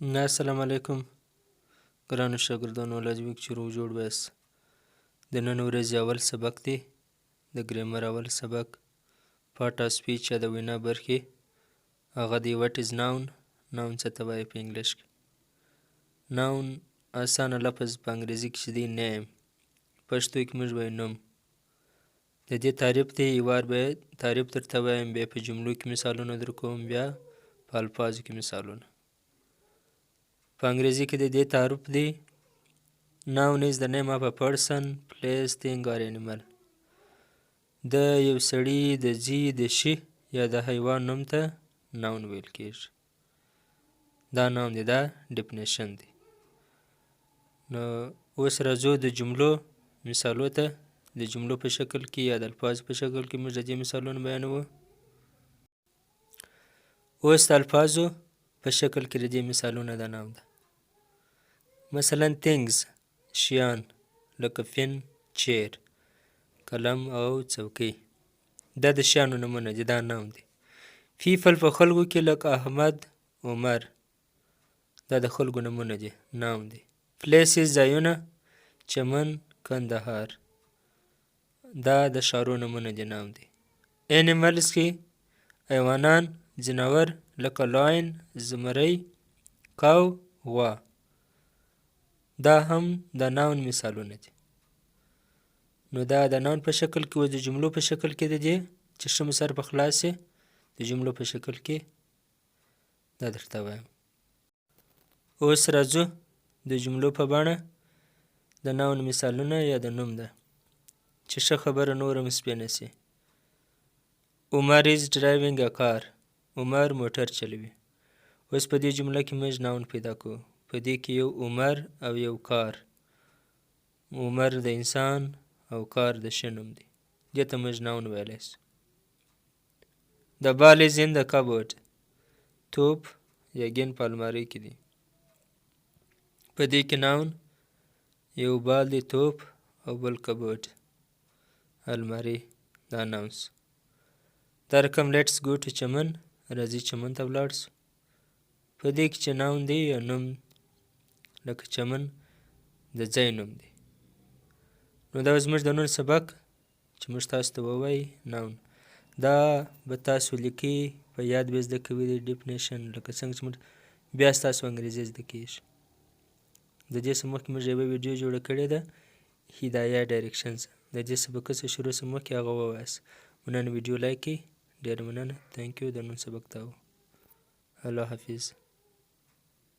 السلام علیکم ګرانو شاګردانو لازمیک چې روغ جوړ بیاست. د نن ورځې اول سبق دی د ګریمر اول سبق پارټ آف سپیچ یا د وینا برخې. هغه دی وټ از ناون. ناون څه ته وایي په انګلیش کې. ناون اسانه لفظ په انګریزي کې چې دی نیم، پښتو کې موږ وایو نوم. د دې تعریف دی یو وار به تعریف درته وایم، بیا په جملو کې مثالونه در کوم، بیا په الفاظو کې مثالونه. په انګریزي کې د دې تعریف دی Noun is the name of a person, place, thing or animal. د یو سړي، د ځي، د شي یا د حیوان نوم ته ناون ویل کیږي. دا ناون دی، دا ډیفینیشن دی. نو اوس راځو د جملو مثالو ته. د جملو په شکل کې یا د الفاظو په شکل کې موږ د دې مثالونه بیانوو. اوس د الفاظو په شکل کې د دې مثالونه دا ناون ده. مثلا things شیان لکه پن، چیر، قلم او څوکۍ. دا د شیانو نومونه دي، دا ناون دی. people په خلکو کې لکه احمد، عمر، دا د خلکو نومونه دي، ناون دی. places ځایونه، چمن، کندهار، دا د ښارونو نومونه دي، ناون دی. animals کې حیوانان، ځناور لکه lion، زمری، cow، غوا، دا هم د ناون مثالونه دي. نو دا د ناون په شکل کې، اوس د جملو په شکل کې د دې چې ښه مو سر په خلاص شي د جملو په شکل کې دا درته وایم. اوس راځو د جملو په بڼه د ناون مثالونه یا د نوم ده چې ښه خبره نوره مو سپې نه شي. عمر is driving a car. عمر موټر چلوي. اوس په دې جمله کې موږ ناون پیدا کوو. په دې کې یو عمر او یو کار. عمر د انسان او کار د شي نوم دی. دې ته موږ ناون ویلی شو. The ball is in the cupboard. توپ یا ګین په المارۍ کې دی. په دې کې ناون یو بال دی، توپ، او بل کبورډ المارۍ، دا ناون شو. دا رقم لیټس ګو ټو چمن. راځئ چمن ته ولاړ شو. په دې کې چې ناون دی یا نوم لکه چمن د ځای نوم دی. نو دا زموږ د نن سبق چې موږ تاسو ته ووایي ناون. دا به تاسو لیکئ، په یاد به زده کوئ د ډیفینیشن، لکه څنګه چې موږ بیا ستاسو انګریزي زده کیږي. د دې څخه مخکې موږ یوه ویډیو جوړه کړې ده، هدایه ډایرکشنز. د دې سبق څخه شروع څخه مخکې هغه ووایاست. مننه، ویډیو لایک کړئ. ډېره مننه. تhank you. د نن سبق ته الله حافظ.